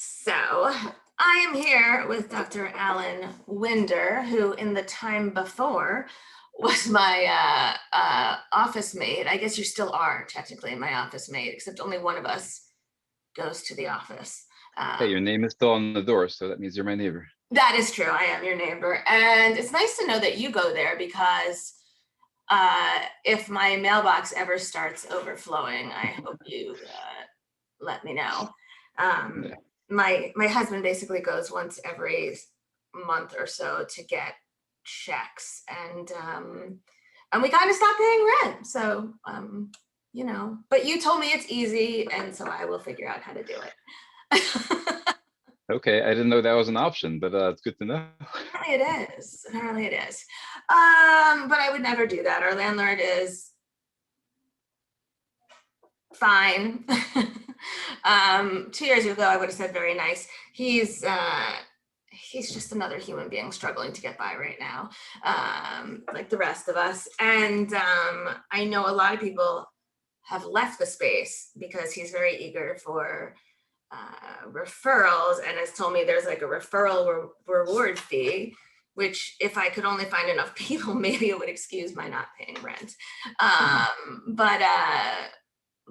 So I am here with Dr. Alan Winder, who in the time before was my office mate. I guess you still are technically my office mate, except only one of us goes to the office. Hey, your name is still on the door, so that means you're my neighbor. That is true. I am your neighbor. And it's nice to know that you go there because if my mailbox ever starts overflowing, I hope you let me know. Yeah. My husband basically goes once every month or so to get checks, and we kind of stopped paying rent. So but you told me it's easy, and so I will figure out how to do it. Okay, I didn't know that was an option, but it's good to know. Apparently it is. But I would never do that. Our landlord is fine. 2 years ago, I would have said very nice. He's just another human being struggling to get by right now, like the rest of us. And I know a lot of people have left the space because he's very eager for referrals, and has told me there's like a referral reward fee, which if I could only find enough people, maybe it would excuse my not paying rent.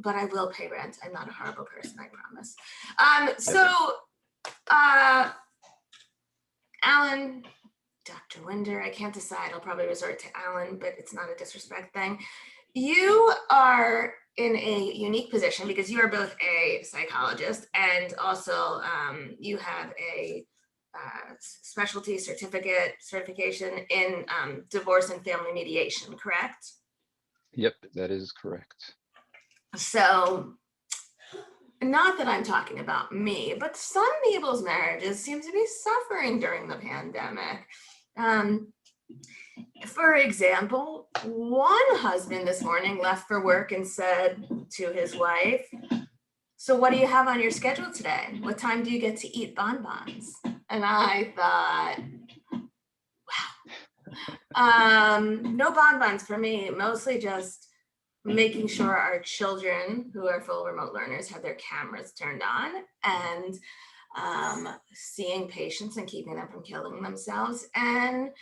But I will pay rent. I'm not a horrible person, I promise. Alan, Dr. Winder, I can't decide. I'll probably resort to Alan, but it's not a disrespect thing. You are in a unique position because you are both a psychologist and also you have a specialty certification in divorce and family mediation, correct? Yep, that is correct. So, not that I'm talking about me, but some people's marriages seem to be suffering during the pandemic. For example, one husband this morning left for work and said to his wife, "So what do you have on your schedule today? What time do you get to eat bonbons?" And I thought, wow. No bonbons for me, mostly just making sure our children, who are full remote learners, have their cameras turned on, and seeing patients and keeping them from killing themselves. And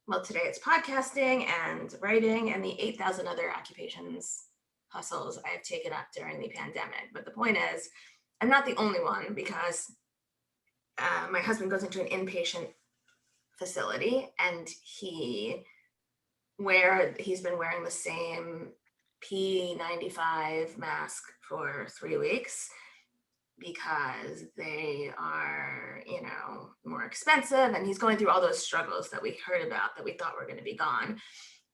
well, today it's podcasting and writing and the 8,000 other occupations, hustles I have taken up during the pandemic. But the point is, I'm not the only one, because my husband goes into an inpatient facility, and he's been wearing the same P95 mask for 3 weeks because they are, more expensive, and he's going through all those struggles that we heard about that we thought were going to be gone.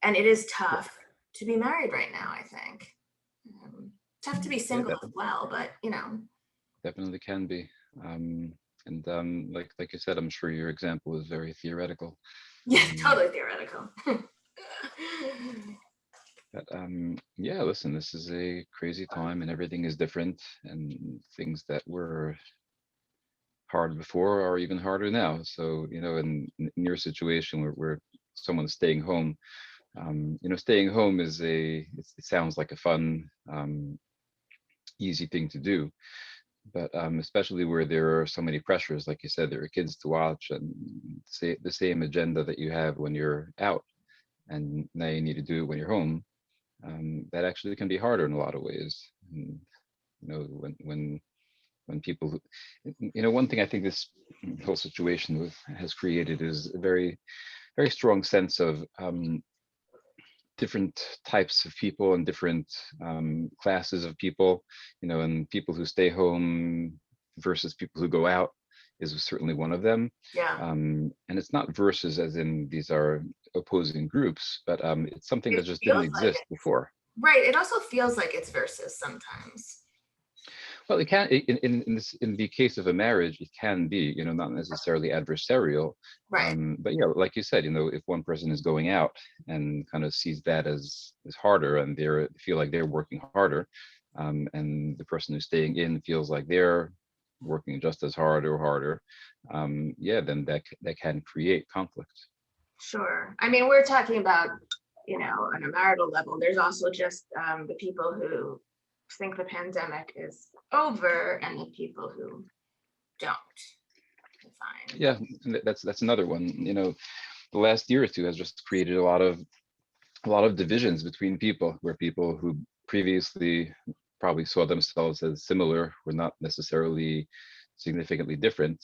And it is tough to be married right now, I think. Tough to be single as well, but Definitely can be. And like you said, I'm sure your example is very theoretical. Yeah, totally theoretical. But yeah, listen, this is a crazy time and everything is different, and things that were hard before are even harder now. So, in your situation where someone's staying home, staying home is it sounds like a fun, easy thing to do. But especially where there are so many pressures, like you said, there are kids to watch, and the same agenda that you have when you're out, and now you need to do it when you're home. That actually can be harder in a lot of ways. And, when people, one thing I think this whole situation has created is a very, very strong sense of different types of people and different classes of people, and people who stay home versus people who go out is certainly one of them. Yeah. And it's not versus as in these are opposing groups, but it's something that just didn't exist before. Right. It also feels like it's versus sometimes. Well, it can, in the case of a marriage, it can be, not necessarily adversarial. Right. But yeah, like you said, if one person is going out and kind of sees that as harder, and they feel like they're working harder, and the person who's staying in feels like they're working just as hard or harder, yeah, then that can create conflict. Sure. I mean, we're talking about, on a marital level. There's also just the people who think the pandemic is over, and the people who don't. Fine. Yeah, that's another one. The last year or two has just created a lot of divisions between people, where people who previously probably saw themselves as similar were not necessarily significantly different,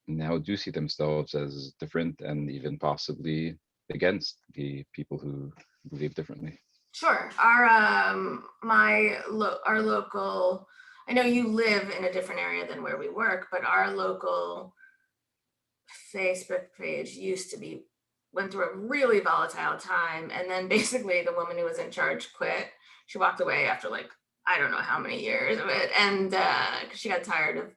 now do see themselves as different and even possibly against the people who believe differently. Sure. Our our local, I know you live in a different area than where we work, but our local Facebook page went through a really volatile time, and then basically the woman who was in charge quit. She walked away after like I don't know how many years of it, and because she got tired of.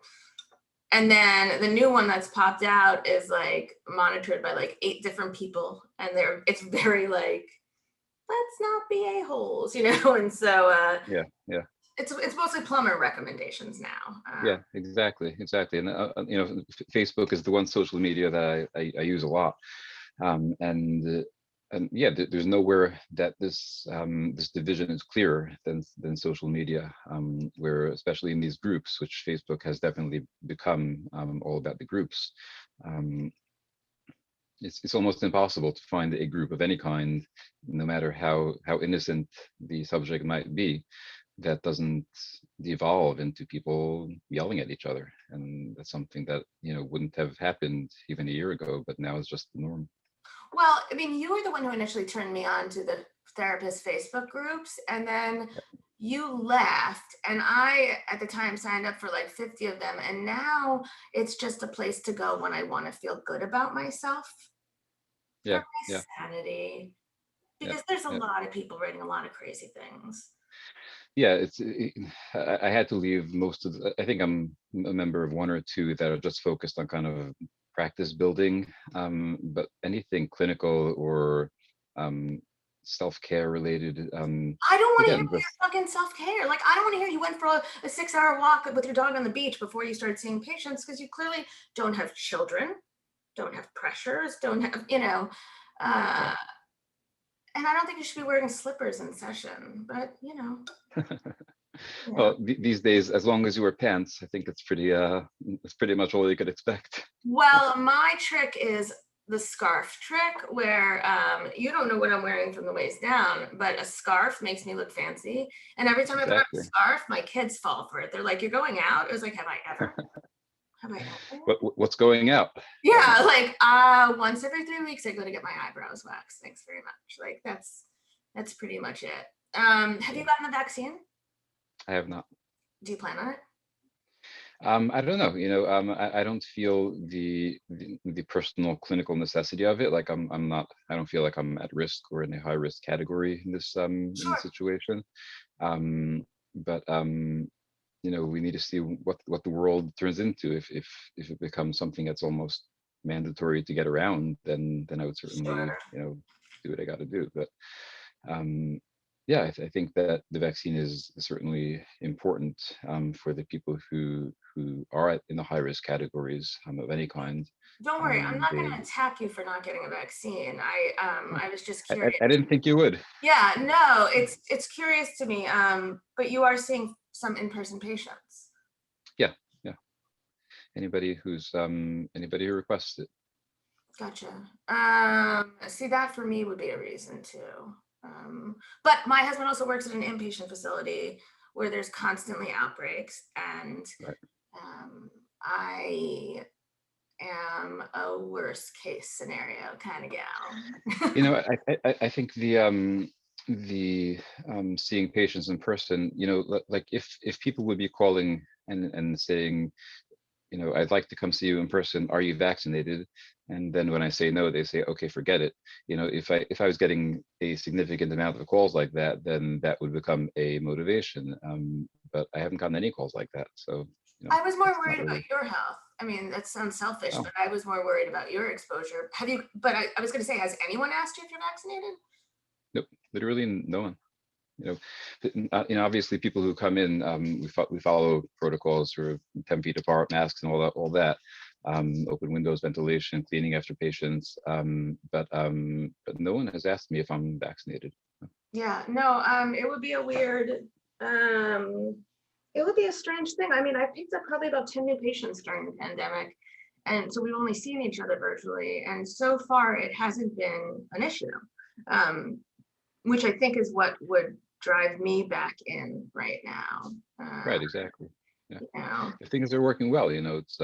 And then the new one that's popped out is like monitored by like 8 different people, and it's very like, let's not be a-holes, and so Yeah, yeah. it's mostly plumber recommendations now. Yeah, exactly. And Facebook is the one social media that I use a lot, and yeah, there's nowhere that this division is clearer than social media, where especially in these groups, which Facebook has definitely become all about the groups. Um, it's almost impossible to find a group of any kind, no matter how innocent the subject might be, that doesn't devolve into people yelling at each other. And that's something that wouldn't have happened even a year ago, but now is just the norm. Well, I mean, you were the one who initially turned me on to the therapist Facebook groups, and then you left, and I at the time signed up for like 50 of them, and now it's just a place to go when I want to feel good about myself, for Yeah, my yeah, sanity, yeah, because there's a yeah. lot of people writing a lot of crazy things. Yeah, I had to leave most of I think I'm a member of one or two that are just focused on kind of practice building, but anything clinical or um, self-care related, I don't want to hear again, about just your fucking self-care. Like, I don't want to hear you went for a 6-hour walk with your dog on the beach before you started seeing patients, because you clearly don't have children, don't have pressures, don't have, uh, right. and I don't think you should be wearing slippers in session, but yeah. Well, these days, as long as you wear pants, I think it's pretty much all you could expect. Well, my trick is the scarf trick, where you don't know what I'm wearing from the waist down, but a scarf makes me look fancy. And every time I put on a Exactly. scarf, my kids fall for it. They're like, "You're going out?" I was like, "Have I ever? Have I ever?" What's going out? Yeah, like once every 3 weeks I go to get my eyebrows waxed. Thanks very much. Like that's pretty much it. Have you Yeah, gotten the vaccine? I have not. Do you plan on it? I don't know. I don't feel the personal clinical necessity of it. Like I'm not. I don't feel like I'm at risk or in a high risk category in this Sure. situation. But we need to see what the world turns into. If it becomes something that's almost mandatory to get around, then I would certainly Sure. do what I got to do. But yeah, I think that the vaccine is certainly important for the people who are in the high risk categories of any kind. Don't worry, I'm not going They to attack you for not getting a vaccine. I was just I, curious. I didn't think you would. Yeah, no, it's curious to me. But you are seeing some in-person patients. Yeah, yeah. Anybody who requests it. Gotcha. See, that for me would be a reason too. But my husband also works at an inpatient facility where there's constantly outbreaks, and Right. I am a worst case scenario kind of gal. I think the seeing patients in person, like if people would be calling and saying, I'd like to come see you in person. Are you vaccinated? And then when I say no, they say, okay, forget it. If I was getting a significant amount of calls like that, then that would become a motivation. But I haven't gotten any calls like that. So, I was more it's not worried about really. your health. I mean, that sounds selfish, Oh, but I was more worried about your exposure. Have you, but I was going to say, has anyone asked you if you're vaccinated? nope, literally no one. Obviously people who come in, we follow protocols for 10 feet apart, masks and all that, open windows, ventilation, cleaning after patients. But no one has asked me if I'm vaccinated. Yeah, no, it would be a weird, it would be a strange thing. I mean, I picked up probably about 10 new patients during the pandemic. And so we've only seen each other virtually. And so far, it hasn't been an issue, which I think is what would drive me back in right now. Right, exactly. Yeah. You know? If things are working well, you know, it's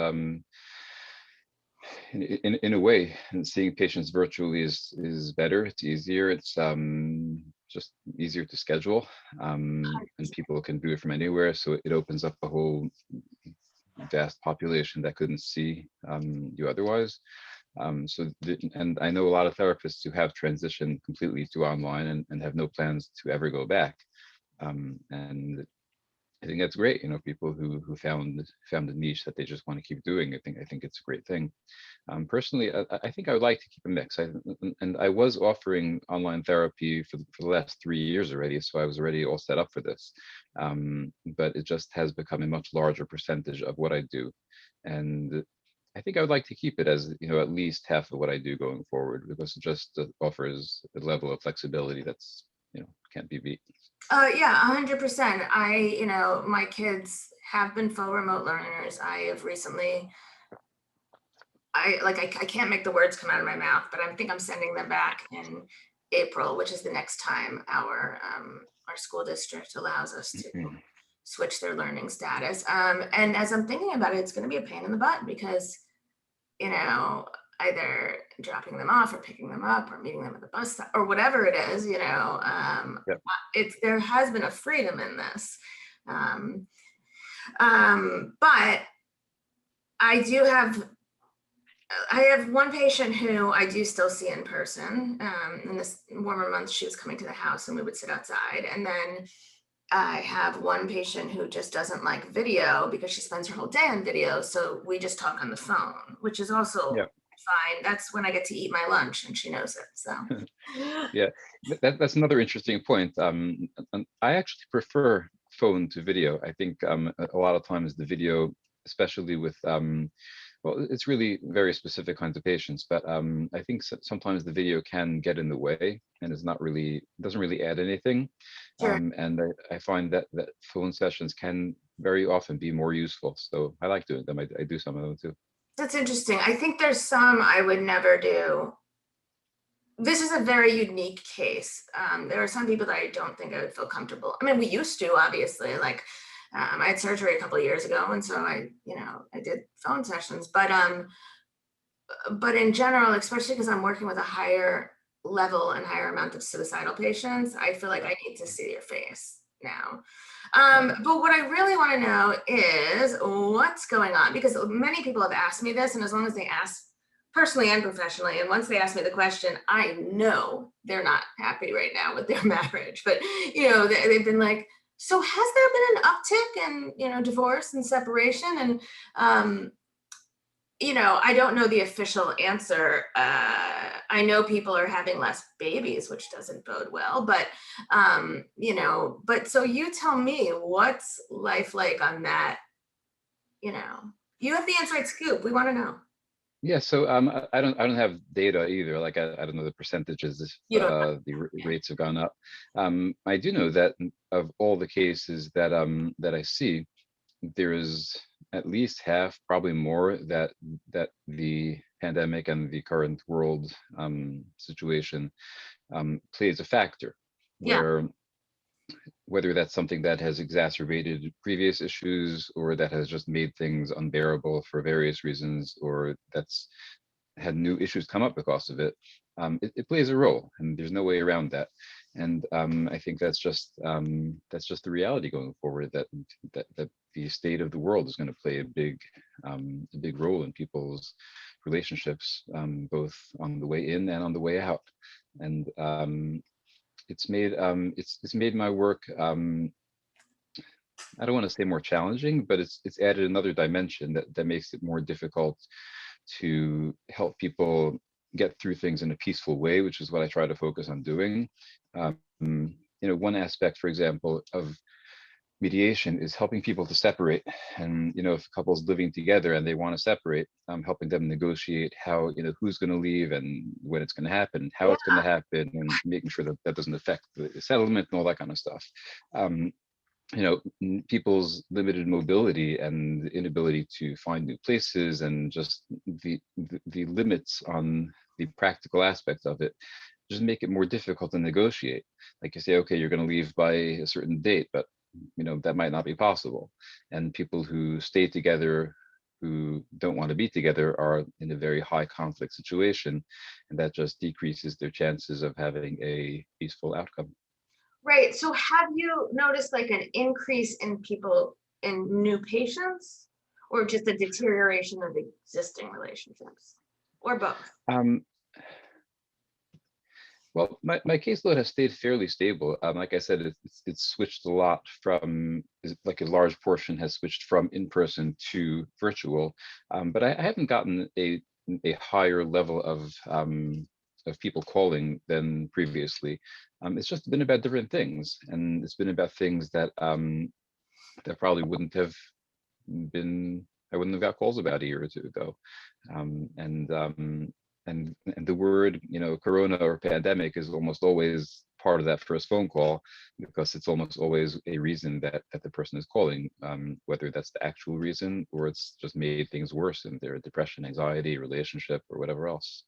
in a way, and seeing patients virtually is better. It's easier. It's just easier to schedule, and people can do it from anywhere. So it opens up a whole vast population that couldn't see you otherwise. And I know a lot of therapists who have transitioned completely to online and have no plans to ever go back. And I think that's great. You know, people who found a niche that they just want to keep doing. I think it's a great thing. Personally, I think I would like to keep a mix. And I was offering online therapy for the last 3 years already, so I was already all set up for this. But it just has become a much larger percentage of what I do, and I think I would like to keep it as, you know, at least half of what I do going forward, because it just offers a level of flexibility that's, you know, can't be beat. Yeah, 100%. You know, my kids have been full remote learners. I have recently, I can't make the words come out of my mouth, but I think I'm sending them back in April, which is the next time our school district allows us to switch their learning status. And as I'm thinking about it, it's going to be a pain in the butt because, you know, either dropping them off or picking them up or meeting them at the bus stop or whatever it is, you know, there has been a freedom in this. But I have one patient who I do still see in person. In this warmer months, she was coming to the house and we would sit outside. And then I have one patient who just doesn't like video because she spends her whole day on video. So we just talk on the phone, which is also fine. That's when I get to eat my lunch and she knows it. So yeah, that's another interesting point. I actually prefer phone to video. I think a lot of times the video, especially with well, it's really very specific kinds of patients, but I think sometimes the video can get in the way and doesn't really add anything. Sure. And I find that phone sessions can very often be more useful. So I like doing them. I do some of them too. That's interesting. I think there's some I would never do. This is a very unique case. There are some people that I don't think I would feel comfortable. I mean, we used to, obviously, like I had surgery a couple of years ago, and so I did phone sessions. But in general, especially because I'm working with a higher level and higher amount of suicidal patients, I feel like I need to see your face now. But what I really want to know is what's going on, because many people have asked me this, and as long as they ask personally and professionally, and once they ask me the question, I know they're not happy right now with their marriage. But you know, they've been like, so has there been an uptick in, you know, divorce and separation? And you know, I don't know the official answer. I know people are having less babies, which doesn't bode well, but you know, but so you tell me, what's life like on that? You know, you have the inside scoop. We want to know. Yeah, so I don't have data either. Like I don't know the percentages if the rates have gone up. I do know that of all the cases that I see, there is at least half, probably more, that the pandemic and the current world situation plays a factor, where whether that's something that has exacerbated previous issues or that has just made things unbearable for various reasons, or that's had new issues come up because of it, it plays a role, and there's no way around that. And I think that's just the reality going forward, that the state of the world is going to play a big role in people's relationships, both on the way in and on the way out. And it's made my work, I don't want to say more challenging, but it's added another dimension that makes it more difficult to help people get through things in a peaceful way, which is what I try to focus on doing. You know, one aspect, for example, of mediation is helping people to separate. And you know, if a couple's living together and they want to separate, helping them negotiate how, you know, who's going to leave and when it's going to happen, how it's going to happen, and making sure that that doesn't affect the settlement and all that kind of stuff. people's limited mobility and the inability to find new places, and just the limits on the practical aspects of it just make it more difficult to negotiate. Like you say, okay, you're going to leave by a certain date, but that might not be possible. And people who stay together, who don't want to be together, are in a very high conflict situation, and that just decreases their chances of having a peaceful outcome. Right. So have you noticed like an increase in people, in new patients, or just a deterioration of existing relationships, or both? Um, Well, my caseload has stayed fairly stable. Like I said, it's switched a lot from, like a large portion has switched from in-person to virtual, but I haven't gotten a higher level of people calling than previously. It's just been about different things, and it's been about things that that probably wouldn't have been, I wouldn't have got calls about a year or two ago. Um, and um, and the word, corona or pandemic is almost always part of that first phone call, because it's almost always a reason that the person is calling, whether that's the actual reason or it's just made things worse in their depression, anxiety, relationship, or whatever else.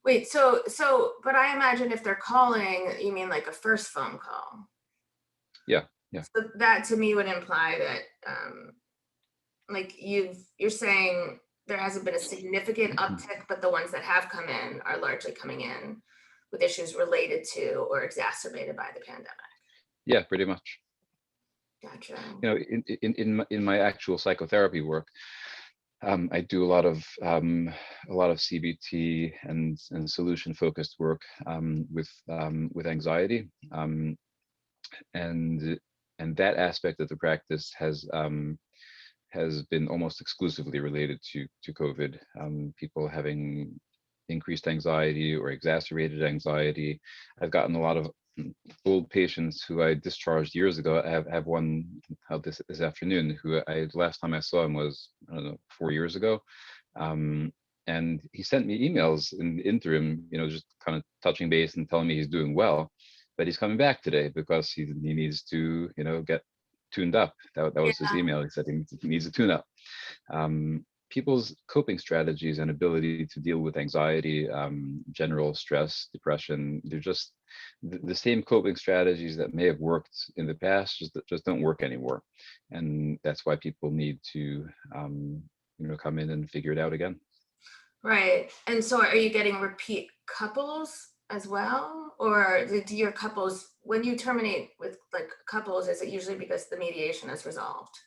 Wait, but I imagine if they're calling, you mean like a first phone call. Yeah, yeah. So that to me would imply that like you're saying there hasn't been a significant uptick, but the ones that have come in are largely coming in with issues related to or exacerbated by the pandemic. Yeah, pretty much. Gotcha. In my actual psychotherapy work, I do a lot of CBT and solution focused work, with anxiety, and that aspect of the practice has been almost exclusively related to COVID. People having increased anxiety or exacerbated anxiety. I've gotten a lot of old patients who I discharged years ago. I have one this afternoon who last time I saw him was, I don't know, 4 years ago. Um, and he sent me emails in the interim, just kind of touching base and telling me he's doing well, but he's coming back today because he needs to, get tuned up. That was his Yeah. email. He said he needs a tune up. People's coping strategies and ability to deal with anxiety, general stress, depression, they're just the same coping strategies that may have worked in the past, just don't work anymore. And that's why people need to, come in and figure it out again. Right. And so are you getting repeat couples as well? Or do your couples, when you terminate with like couples, is it usually because the mediation is resolved?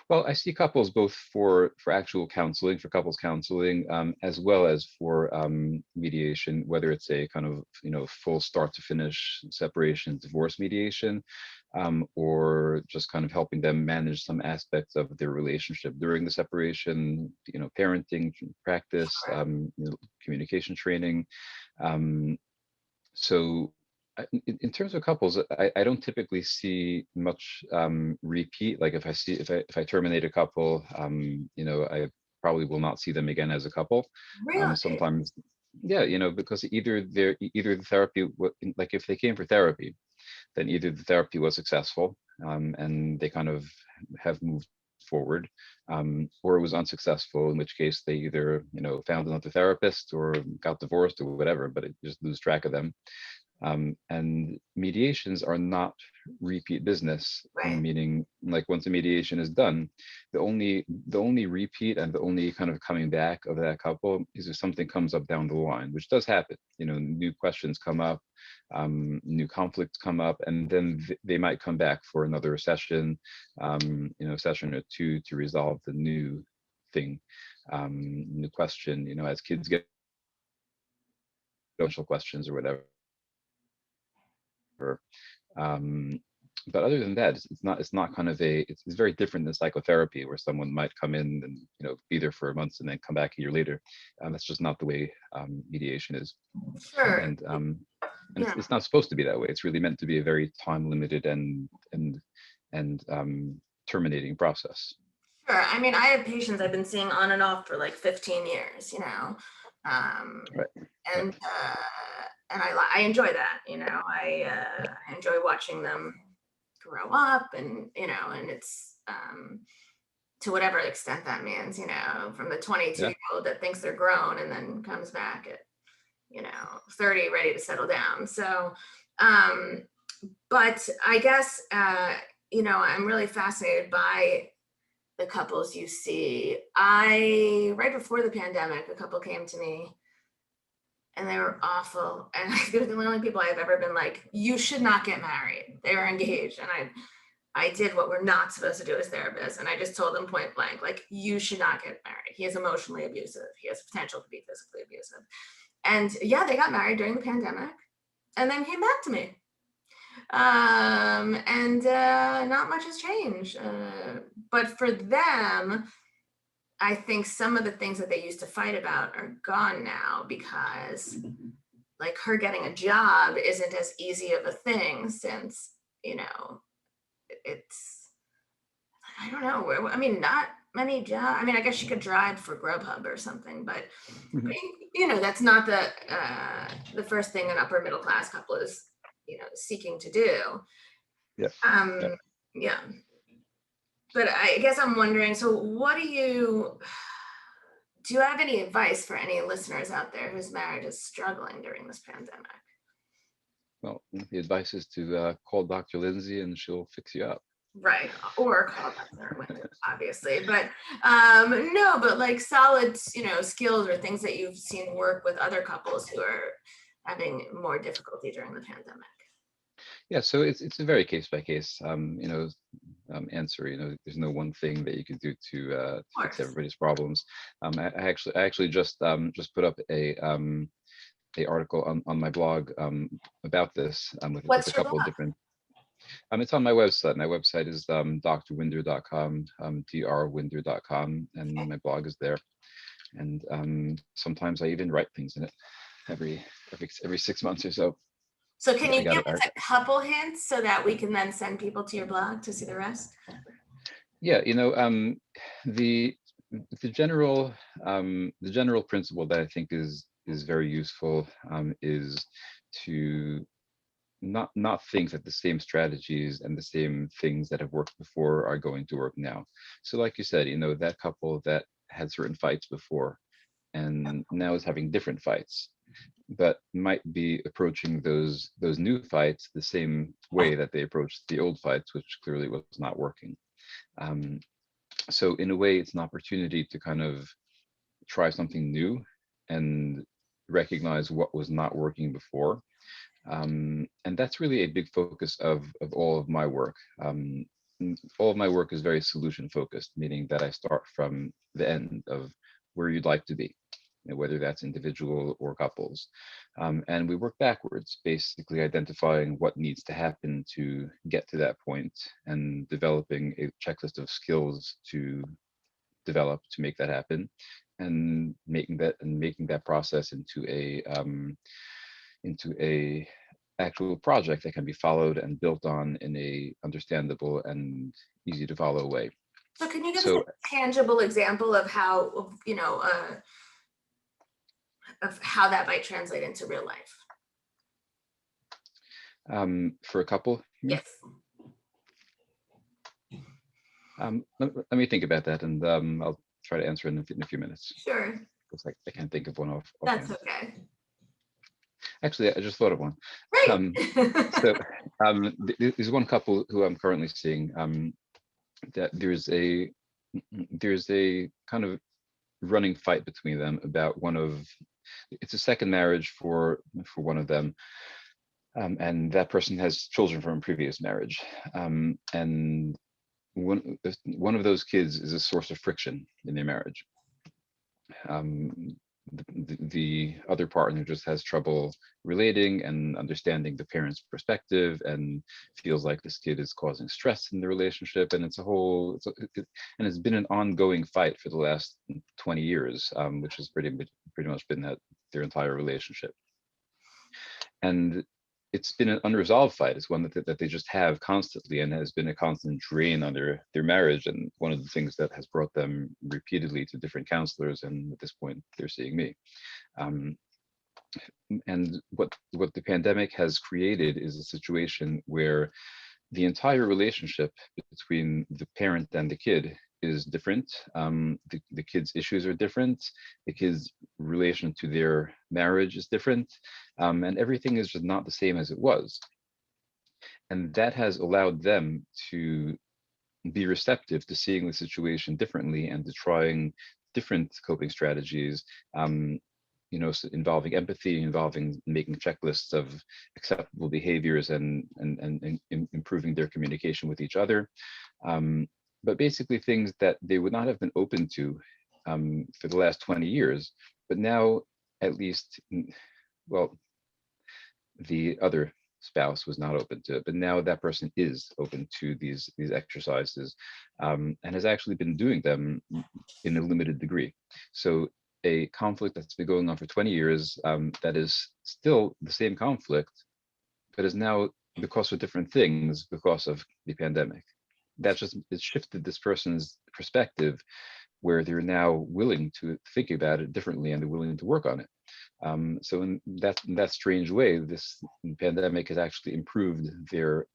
Well, I see couples both for actual counseling, for couples counseling, as well as for mediation, whether it's a kind of full start to finish separation, divorce mediation, or just kind of helping them manage some aspects of their relationship during the separation, parenting practice, communication training. Um, so in terms of couples, I don't typically see much repeat. Like if I terminate a couple, I probably will not see them again as a couple. Really? Sometimes, yeah, because either the therapy, like if they came for therapy, then either the therapy was successful, and they kind of have moved forward, or it was unsuccessful, in which case they either found another therapist or got divorced or whatever, but it just lose track of them. And mediations are not repeat business, Right. meaning like once a mediation is done, the only repeat and the only kind of coming back of that couple is if something comes up down the line, which does happen. New questions come up, new conflicts come up, and then they might come back for another session, session or two to resolve the new thing, new question. As kids get social questions or whatever. Um, but other than that, it's not kind of it's very different than psychotherapy, where someone might come in and be there for months and then come back a year later. That's just not the way mediation is. Sure. And Yeah. it's not supposed to be that way. It's really meant to be a very time limited and terminating process. Sure. I mean, I have patients I've been seeing on and off for like 15 years, Right. and I enjoy that, I enjoy watching them grow up, and and it's to whatever extent that means, from the 22-year-old that thinks they're grown and then comes back at 30 ready to settle down. So but I guess I'm really fascinated by the couples you see. Right before the pandemic, a couple came to me and they were awful. And they're the only people I've ever been like, you should not get married. They were engaged. And I did what we're not supposed to do as therapists. And I just told them point blank, like, you should not get married. He is emotionally abusive. He has potential to be physically abusive. And yeah, they got married during the pandemic and then came back to me. And not much has changed. But for them, I think some of the things that they used to fight about are gone now, because like her getting a job isn't as easy of a thing, since, it's, I don't know. I mean, not many jobs. I mean, I guess she could drive for Grubhub or something, but that's not the first thing an upper middle class couple is, seeking to do. Yeah. Yeah. But I guess I'm wondering, so what do you have any advice for any listeners out there whose marriage is struggling during this pandemic? Well, the advice is to call Dr. Lindsay and she'll fix you up. Right. Or call Dr. Winter, obviously. But no, but like solid, skills or things that you've seen work with other couples who are having more difficulty during the pandemic. Yeah, so it's a very case by case answer. There's no one thing that you can do to fix everybody's problems. I actually just put up a article on my blog about this with a couple of different. It's on my website. My website is drwinder.com, drwinder.com, and my blog is there. And sometimes I even write things in it every 6 months or so. So can you give us a couple hints so that we can then send people to your blog to see the rest? Yeah, the general principle that I think is very useful is to not think that the same strategies and the same things that have worked before are going to work now. So like you said, that couple that had certain fights before and now is having different fights, but might be approaching those new fights the same way that they approached the old fights, which clearly was not working. So in a way, it's an opportunity to kind of try something new and recognize what was not working before. And that's really a big focus of all of my work. All of my work is very solution focused, meaning that I start from the end of where you'd like to be, whether that's individual or couples. And we work backwards, basically identifying what needs to happen to get to that point and developing a checklist of skills to develop to make that happen, and making that process into a actual project that can be followed and built on in a understandable and easy to follow way. So can you give us a tangible example of how, of how that might translate into real life? For a couple? Yes. Let me think about that, and I'll try to answer in a few minutes. Sure. Looks like I can't think of one off. That's okay. Actually, I just thought of one. Right. So there's one couple who I'm currently seeing. That there's a kind of running fight between them about it's a second marriage for one of them, and that person has children from a previous marriage, and one of those kids is a source of friction in their marriage. The other partner just has trouble relating and understanding the parent's perspective, and feels like this kid is causing stress in the relationship, and it's been an ongoing fight for the last 20 years, which has pretty much been their entire relationship. And it's been an unresolved fight. It's one that they just have constantly, and has been a constant drain on their marriage. And one of the things that has brought them repeatedly to different counselors, and at this point, they're seeing me. And what the pandemic has created is a situation where the entire relationship between the parent and the kid is different. The kid's issues are different. The kid's relation to their marriage is different. And everything is just not the same as it was. And that has allowed them to be receptive to seeing the situation differently and to trying different coping strategies, involving empathy, involving making checklists of acceptable behaviors and improving their communication with each other. But basically things that they would not have been open to for the last 20 years, but now at least, well, the other spouse was not open to it, but now that person is open to these exercises and has actually been doing them in a limited degree. So a conflict that's been going on for 20 years that is still the same conflict, but is now because of different things because of the pandemic. That's just, it shifted this person's perspective where they're now willing to think about it differently and they're willing to work on it. So in that strange way, this pandemic has actually improved their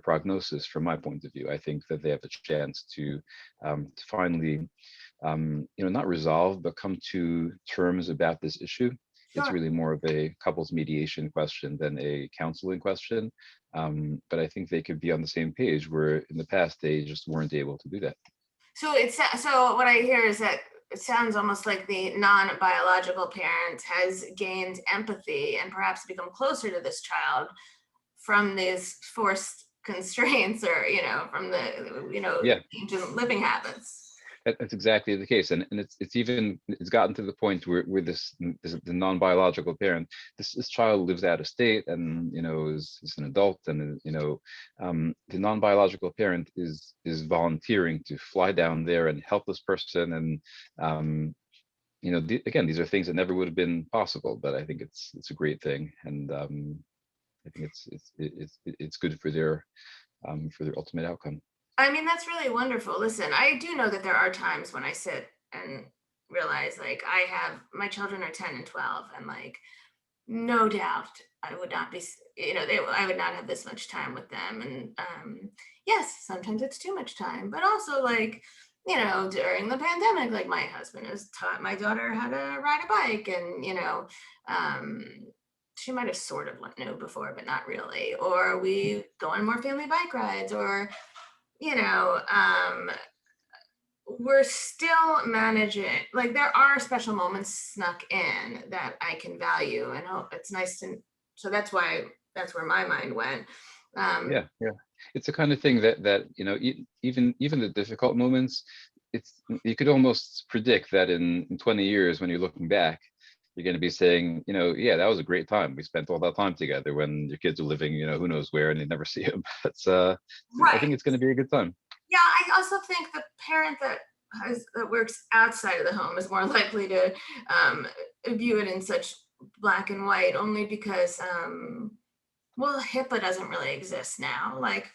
prognosis from my point of view. I think that they have a chance to finally, not resolve, but come to terms about this issue. Sure. It's really more of a couples mediation question than a counseling question. But I think they could be on the same page where in the past they just weren't able to do that. So what I hear is that it sounds almost like the non-biological parent has gained empathy and perhaps become closer to this child from these forced constraints or, from the, Yeah. ancient living habits. That's exactly the case, and it's gotten to the point where the non-biological parent, this child lives out of state and is an adult, and the non-biological parent is volunteering to fly down there and help this person, and again, these are things that never would have been possible, but I think it's a great thing, and I think it's good for their ultimate outcome. I mean, that's really wonderful. Listen, I do know that there are times when I sit and realize like my children are 10 and 12 and like, no doubt I would not be, I would not have this much time with them. And yes, sometimes it's too much time, but also like, during the pandemic, like my husband has taught my daughter how to ride a bike and, she might have sort of known before, but not really. Or we go on more family bike rides or, we're still managing, like there are special moments snuck in that I can value and it's nice so that's where my mind went. Yeah. It's the kind of thing that even the difficult moments, you could almost predict that in 20 years when you're looking back, you're going to be saying, yeah, that was a great time. We spent all that time together when your kids are living, who knows where, and you never see them. It's right. I think it's going to be a good time. Yeah, I also think the parent that works outside of the home is more likely to view it in such black and white, only because, HIPAA doesn't really exist now. Like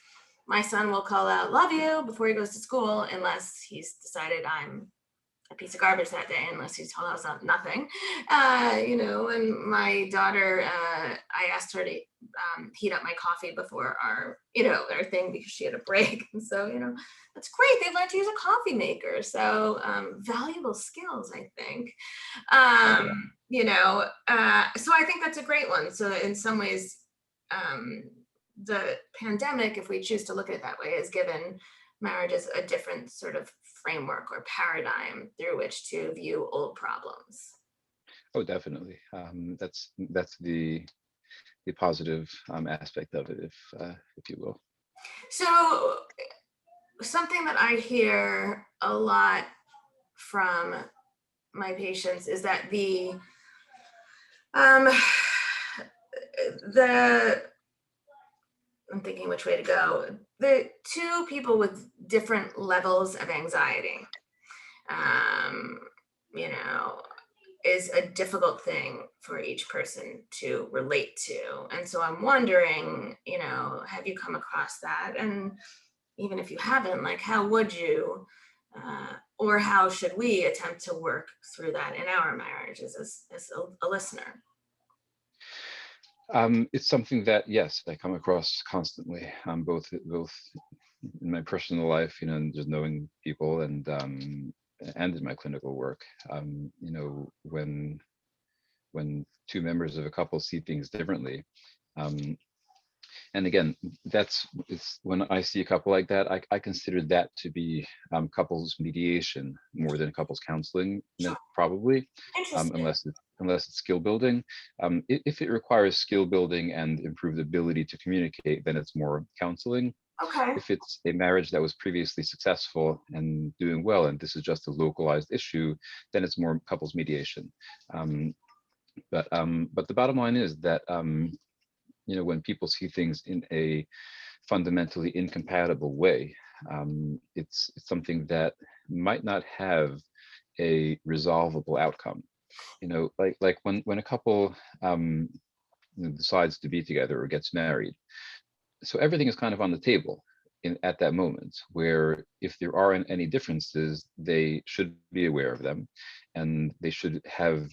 my son will call out "love you" before he goes to school, unless he's decided I'm a piece of garbage that day, unless he's told us nothing, and my daughter, I asked her to heat up my coffee before our thing because she had a break. And so, that's great. They've learned to use a coffee maker. So valuable skills, I think. So I think that's a great one. So in some ways, the pandemic, if we choose to look at it that way, has given marriages a different sort of framework or paradigm through which to view old problems. Oh, definitely. That's the positive aspect of it, if you will. So something that I hear a lot from my patients is that I'm thinking which way to go. The two people with different levels of anxiety, is a difficult thing for each person to relate to. And so I'm wondering, have you come across that? And even if you haven't, like, how would you, or how should we attempt to work through that in our marriages as a listener? It's something that, yes, I come across constantly, both in my personal life, and just knowing people, and in my clinical work. When two members of a couple see things differently, um, and again, it's when I see a couple like that, I consider that to be couples mediation more than couples counseling, Sure. probably, Interesting. unless it's skill building. If it requires skill building and improved ability to communicate, then it's more counseling. Okay. If it's a marriage that was previously successful and doing well, and this is just a localized issue, then it's more couples mediation. Um, but the bottom line is that when people see things in a fundamentally incompatible way, it's something that might not have a resolvable outcome. Like when a couple decides to be together or gets married, so everything is kind of on the table at that moment, where if there aren't any differences, they should be aware of them, and they should have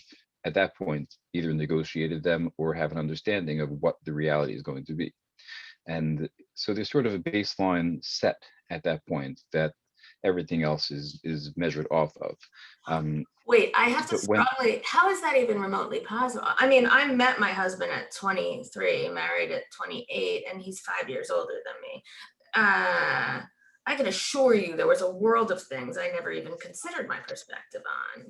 at that point either negotiated them or have an understanding of what the reality is going to be. And so there's sort of a baseline set at that point that everything else is measured off of. Wait, I have to But when strongly, how is that even remotely possible? I mean, I met my husband at 23, married at 28, and he's 5 years older than me. I can assure you there was a world of things I never even considered my perspective on.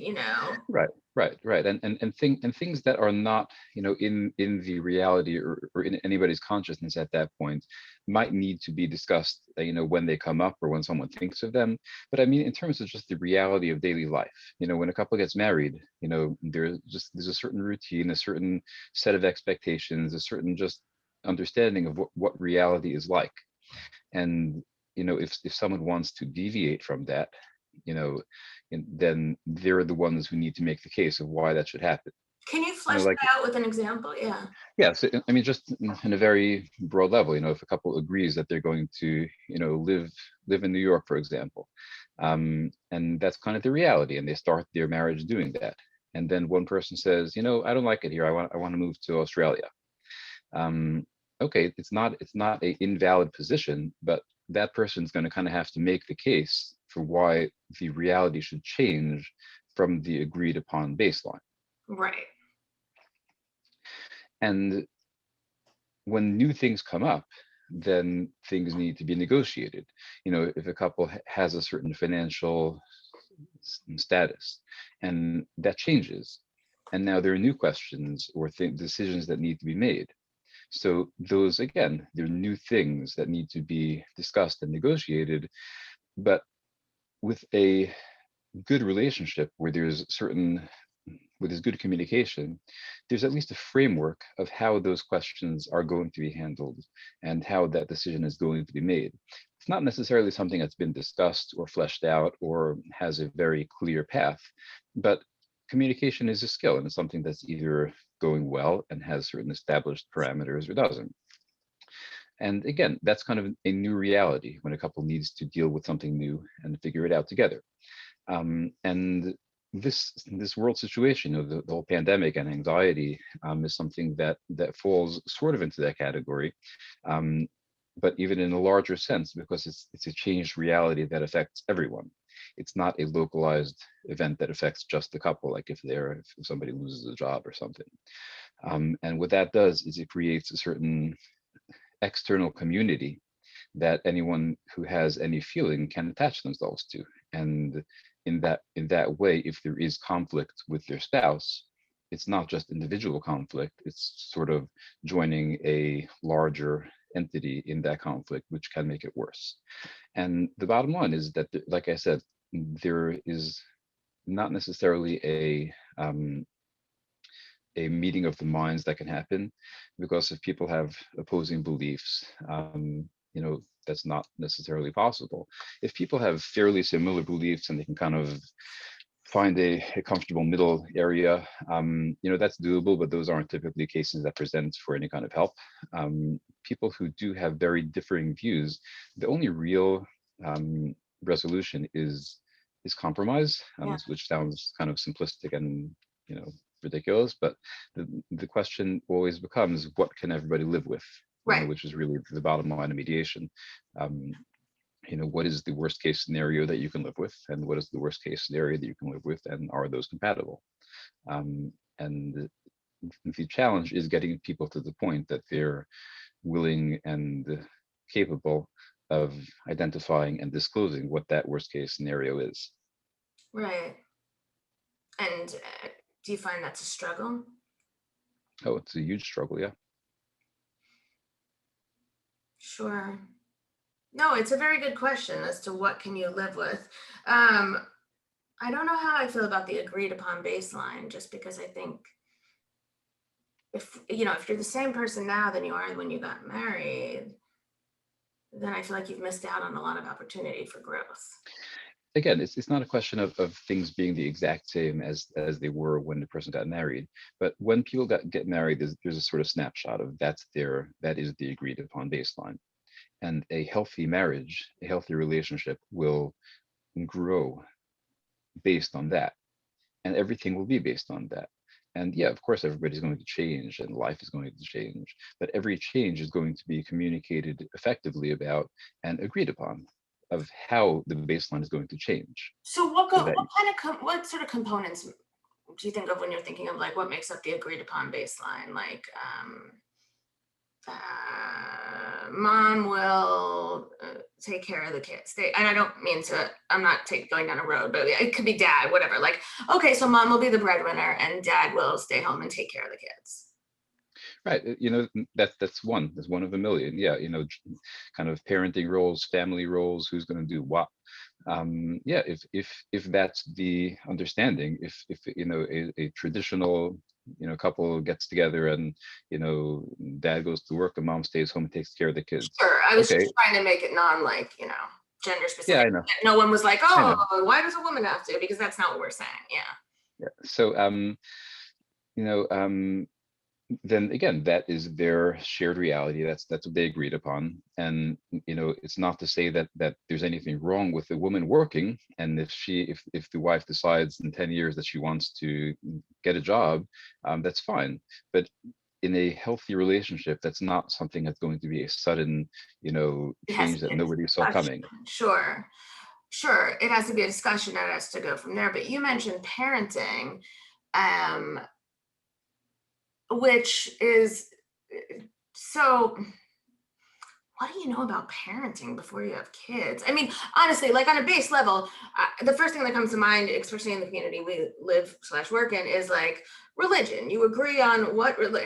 Right, right, and things that are not, in the reality, or in anybody's consciousness at that point, might need to be discussed, when they come up or when someone thinks of them. But I mean, in terms of just the reality of daily life, when a couple gets married, there's a certain routine, a certain set of expectations, a certain just understanding of what reality is like. And if someone wants to deviate from that, you know and then they're the ones who need to make the case of why that should happen. Can you flesh Like, that out with an example? Yeah. yeah, so I mean, just in a very broad level, if a couple agrees that they're going to, live in New York, for example, and that's kind of the reality, and they start their marriage doing that, and then one person says, I don't like it here, I want to move to Australia. um, okay, it's not a invalid position, but that person's going to kind of have to make the case for why the reality should change from the agreed upon baseline. Right. And when new things come up, then things need to be negotiated. If a couple has a certain financial status, and that changes, and now there are new questions or decisions that need to be made. So those, again, they're new things that need to be discussed and negotiated. But with a good relationship where there's good communication, there's at least a framework of how those questions are going to be handled and how that decision is going to be made. It's not necessarily something that's been discussed or fleshed out or has a very clear path, but communication is a skill, and it's something that's either going well and has certain established parameters or doesn't. And again, that's kind of a new reality when a couple needs to deal with something new and figure it out together. And this world situation, the whole pandemic and anxiety, is something that falls sort of into that category, um, but even in a larger sense, because it's a changed reality that affects everyone. It's not a localized event that affects just the couple, like if somebody loses a job or something. And what that does is it creates a certain external community that anyone who has any feeling can attach themselves to. And in that way, if there is conflict with their spouse, it's not just individual conflict, it's sort of joining a larger entity in that conflict, which can make it worse. And the bottom line is that, like I said, there is not necessarily a meeting of the minds that can happen, because if people have opposing beliefs, that's not necessarily possible. If people have fairly similar beliefs and they can kind of find a comfortable middle area, that's doable, but those aren't typically cases that present for any kind of help. People who do have very differing views, the only real resolution is compromise, Yeah. which sounds kind of simplistic and ridiculous. But the question always becomes, what can everybody live with? Right. Which is really the bottom line of mediation. What is the worst case scenario that you can live with, and what is the worst case scenario that you can live with, and are those compatible? And the challenge is getting people to the point that they're willing and capable of identifying and disclosing what that worst case scenario is. Right. And do you find that's a struggle? Oh, it's a huge struggle, yeah. Sure. No, it's a very good question as to what can you live with. I don't know how I feel about the agreed upon baseline, just because I think if you're the same person now than you are when you got married, then I feel like you've missed out on a lot of opportunity for growth. Again, it's not a question of things being the exact same as they were when the person got married, but when people get married, there's a sort of snapshot of that is the agreed upon baseline. And a healthy marriage, a healthy relationship will grow based on that, and everything will be based on that. And yeah, of course, everybody's going to change and life is going to change, but every change is going to be communicated effectively about and agreed upon of how the baseline is going to change. So what sort of components do you think of when you're thinking of like what makes up the agreed upon baseline? Like mom will take care of the kids. And I don't mean to, I'm not going down a road, but it could be dad, whatever. Like, okay, so mom will be the breadwinner and dad will stay home and take care of the kids. Right. That's one of a million. Yeah. Kind of parenting roles, family roles, who's going to do what. Yeah. If that's the understanding, if a traditional couple gets together and dad goes to work and mom stays home and takes care of the kids. Sure. I was just trying to make it gender specific. Yeah, I know. No one was like, oh, why does a woman have to? Because that's not what we're saying. Yeah. So then again, that is their shared reality. That's what they agreed upon. And it's not to say that there's anything wrong with the woman working. And if the wife decides in 10 years that she wants to get a job, that's fine. But in a healthy relationship, that's not something that's going to be a sudden change that nobody saw coming. Sure. It has to be a discussion that has to go from there. But you mentioned parenting, which is so, what do you know about parenting before you have kids? I mean, honestly, like on a base level, the first thing that comes to mind, especially in the community we live/work in, is like religion. You agree on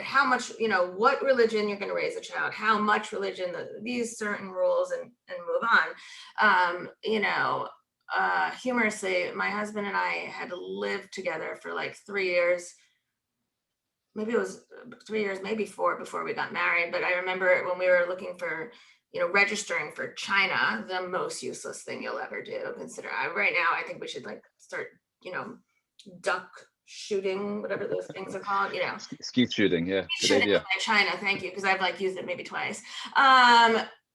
how much, what religion you're going to raise a child, how much religion, these certain rules, and move on. Humorously, my husband and I had lived together for like 3 years. Maybe it was 3 years, maybe 4 before we got married. But I remember when we were looking for, registering for China, the most useless thing you'll ever do. Right now, I think we should start, duck shooting, whatever those things are called, Skeet shooting. Yeah. Good idea. China. Thank you. Because I've used it maybe twice.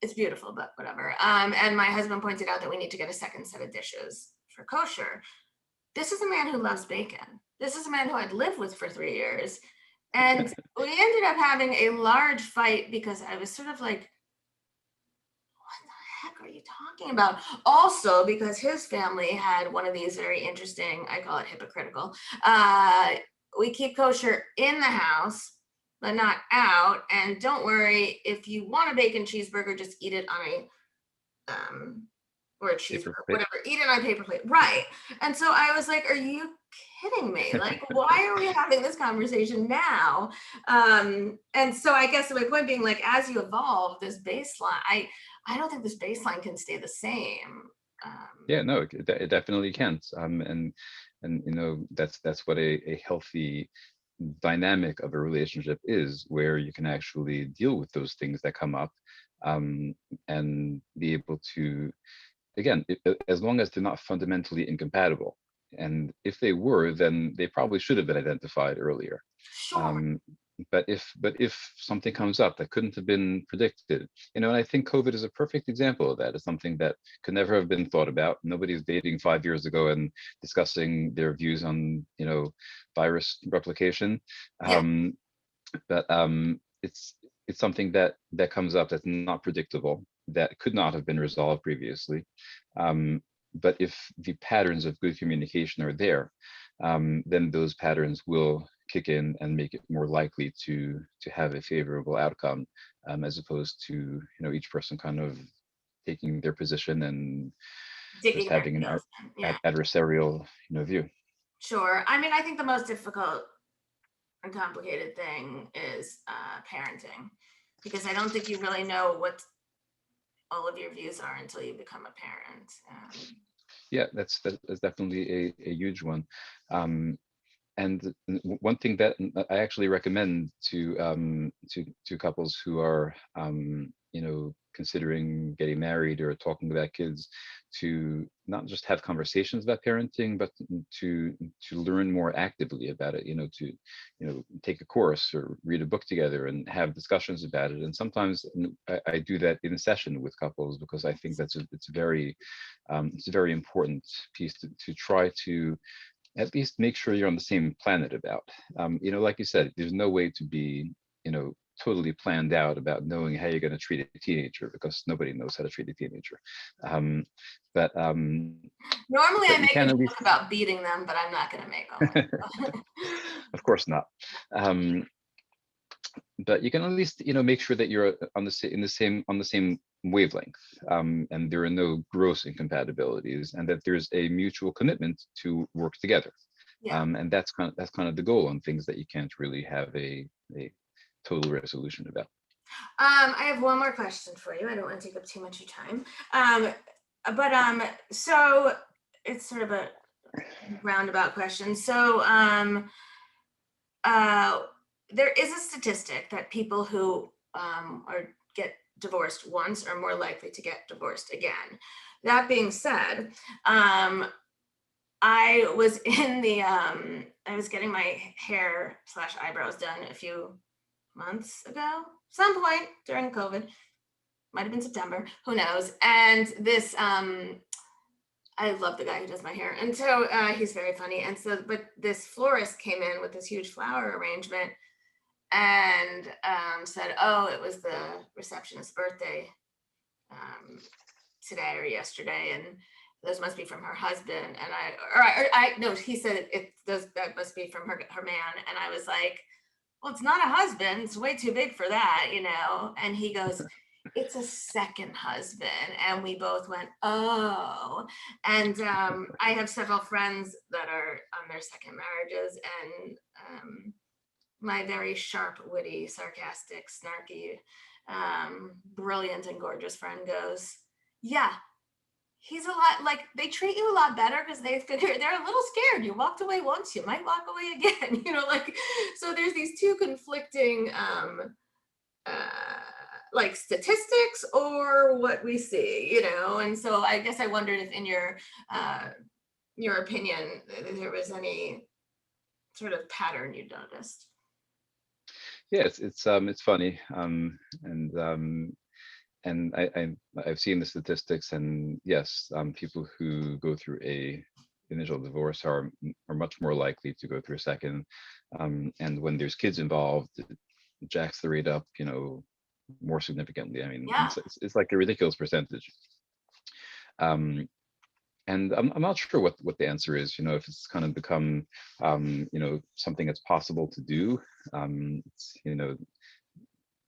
It's beautiful, but whatever. And my husband pointed out that we need to get a second set of dishes for kosher. This is a man who loves bacon. This is a man who I'd lived with for 3 years. And we ended up having a large fight because I was sort of like, what the heck are you talking about? Also, because his family had one of these very interesting, I call it hypocritical. We keep kosher in the house, but not out. And don't worry, if you want a bacon cheeseburger, just eat it on or a cheeseburger, whatever, eat it on a paper plate. Right. And so I was like, are you kidding me? Like, why are we having this conversation now? And so I guess my point being, like, as you evolve this baseline, I don't think this baseline can stay the same. Yeah, no, it definitely can't. And that's what a healthy dynamic of a relationship is, where you can actually deal with those things that come up, and be able to, again, as long as they're not fundamentally incompatible. And if they were, then they probably should have been identified earlier. Sure. if something comes up that couldn't have been predicted, and I think COVID is a perfect example of that. It's something that could never have been thought about. Nobody's dating 5 years ago and discussing their views on, virus replication. Yeah. Um, but it's something that comes up that's not predictable, that could not have been resolved previously. Um, but if the patterns of good communication are there, then those patterns will kick in and make it more likely to have a favorable outcome, as opposed to each person kind of taking their position and just Digging their having an heels in. Yeah, adversarial view. sure. I mean, I think the most difficult and complicated thing is parenting, because I don't think you really know what all of your views are until you become a parent. Yeah, that's definitely a huge one. And one thing that I actually recommend to couples who are considering getting married or talking about kids, to not just have conversations about parenting, but to learn more actively about it. To take a course or read a book together and have discussions about it. And sometimes I do that in a session with couples, because I think it's a very important piece to try to at least make sure you're on the same planet about. Like you said, there's no way to be, totally planned out about knowing how you're going to treat a teenager, because nobody knows how to treat a teenager. Um, but Normally, I you make a can at least, joke about beating them, but I'm not going to make one. of course not. But you can at least, make sure that you're on the same wavelength, and there are no gross incompatibilities, and that there's a mutual commitment to work together. Yeah. And that's kind of the goal on things that you can't really have a total resolution about. I have one more question for you. I don't want to take up too much of your time. So it's sort of a roundabout question. So there is a statistic that people who get divorced once are more likely to get divorced again. That being said, I was I was getting my hair / eyebrows done a few months ago, some point during COVID, might have been September, who knows. And this, I love the guy who does my hair. And so he's very funny. And so, but this florist came in with this huge flower arrangement and said, oh, it was the receptionist's birthday today or yesterday. And those must be from her husband. And no, he said that must be from her man. And I was like, well, it's not a husband. It's way too big for that, And he goes, it's a second husband. And we both went, oh. And I have several friends that are on their second marriages. And my very sharp, witty, sarcastic, snarky, brilliant and gorgeous friend goes, yeah, he's a lot, like, they treat you a lot better because they're a little scared. You walked away once, you might walk away again, so there's these two conflicting like statistics or what we see, and so I guess I wondered if in your opinion there was any sort of pattern you noticed. Yeah, it's funny, and I've seen the statistics, and yes, people who go through a initial divorce are much more likely to go through a second, and when there's kids involved, it jacks the rate up, more significantly. I mean, Yeah. it's like a ridiculous percentage. And I'm not sure what the answer is, if it's kind of become, something that's possible to do. It's,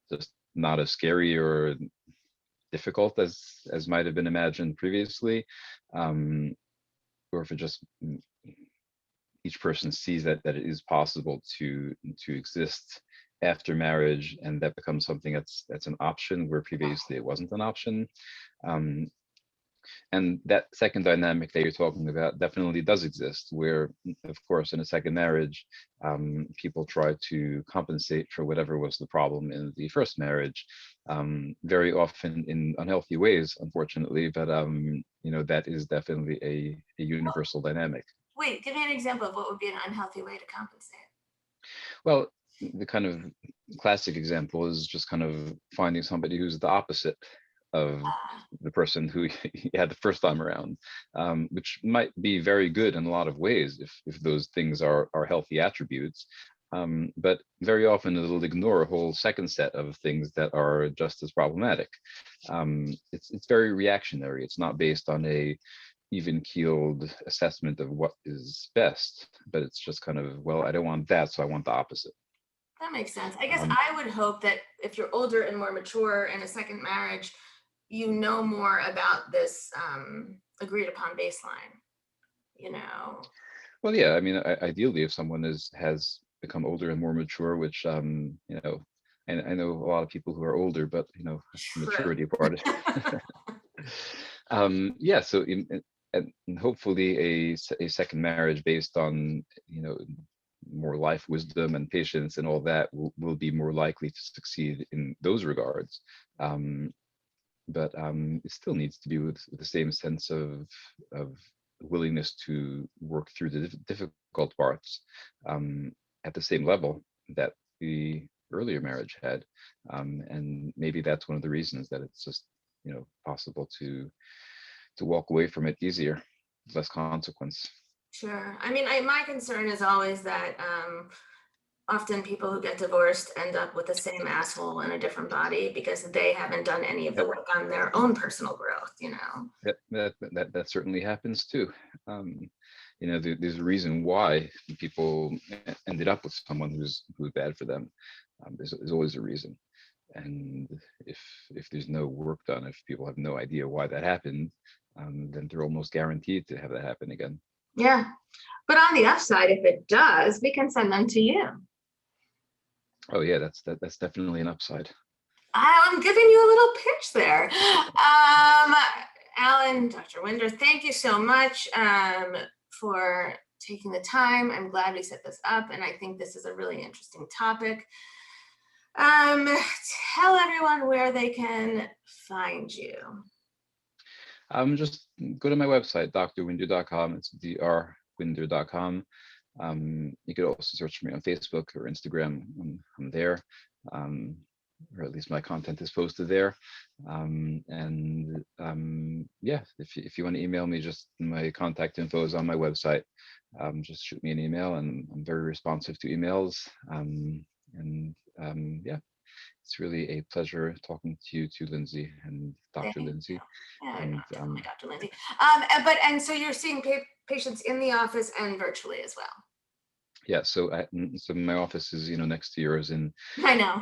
just not as scary or difficult as might have been imagined previously, or if it just each person sees that it is possible to exist after marriage, and that becomes something that's an option where previously it wasn't an option. And that second dynamic that you're talking about definitely does exist, where, of course, in a second marriage, people try to compensate for whatever was the problem in the first marriage, very often in unhealthy ways, unfortunately. But that is definitely a universal dynamic. Wait, give me an example of what would be an unhealthy way to compensate. Well, the kind of classic example is just kind of finding somebody who's the opposite of the person who you had the first time around, which might be very good in a lot of ways if those things are healthy attributes. But very often it'll ignore a whole second set of things that are just as problematic. It's very reactionary. It's not based on a even-keeled assessment of what is best, but it's just kind of, well, I don't want that, so I want the opposite. That makes sense. I guess Um, I would hope that if you're older and more mature in a second marriage, you know more about this agreed upon baseline, you know. well, yeah, I mean, ideally, if someone has become older and more mature, which you know, and I know a lot of people who are older, but you know, the True. maturity part. Yeah, so and hopefully a second marriage based on, you know, more life wisdom and patience and all that will be more likely to succeed in those regards. But it still needs to be with the same sense of willingness to work through the difficult parts at the same level that the earlier marriage had. And maybe that's one of the reasons that it's just, you know, possible to walk away from it easier, less consequence. Sure. I mean, my concern is always that often people who get divorced end up with the same asshole in a different body because they haven't done any of the Yep. work on their own personal growth, you know. That certainly happens too. You know, there's a reason why people ended up with someone who's bad for them. There's always a reason, and if there's no work done, if people have no idea why that happened, then they're almost guaranteed to have that happen again. Yeah. But on the upside, if it does, we can send them to you. Oh yeah, that's definitely an upside. I'm giving you a little pitch there. Alan, Dr. Winder, thank you so much for taking the time. I'm glad we set this up, and I think this is a really interesting topic. Tell everyone where they can find you. Just go to my website, drwinder.com. It's drwinder.com. You could also search for me on Facebook or Instagram. I'm there, or at least my content is posted there. Yeah, if you want to email me, just my contact info is on my website. Just shoot me an email, and I'm very responsive to emails. Yeah, it's really a pleasure talking to you, to Lindsay and Dr. Lindsay. Yeah, And Dr. Lindsay. And so you're seeing patients in the office and virtually as well. yeah, so my office is, you know, next to yours in I know.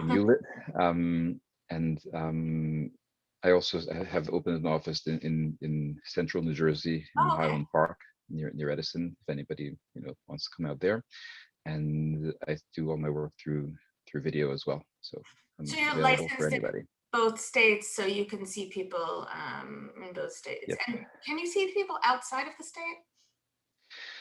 I also have opened an office in central New Jersey in Oh, okay. Highland Park near Edison, if anybody, you know, wants to come out there. And I do all my work through video as well, so I'm you're available for licensed in anybody. both states, so you can see people in both states. Yep. And can you see people outside of the state?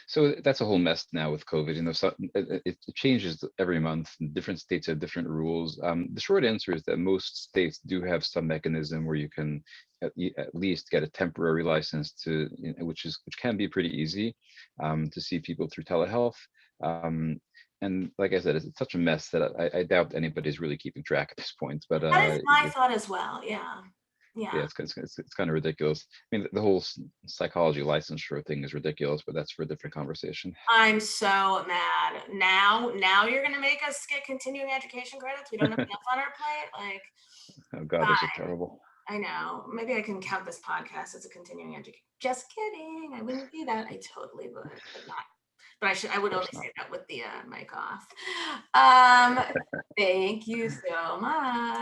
So that's a whole mess now with COVID. You know, so it changes every month. Different states have different rules. The short answer is that most states do have some mechanism where you can at least get a temporary license to, you know, which can be pretty easy, to see people through telehealth. And like I said, it's such a mess that I doubt anybody's really keeping track at this point. But That is my thought as well. Yeah. yeah, it's kind of ridiculous. I mean, the whole psychology licensure thing is ridiculous, but that's for a different conversation. I'm so mad. Now you're gonna make us get continuing education credits. We don't have enough on our plate. Like, Oh God, those are terrible. I know. Maybe I can count this podcast as a continuing education. Just kidding. I wouldn't do that. I totally would, but not. But I would only say that with the mic off. Thank you so much.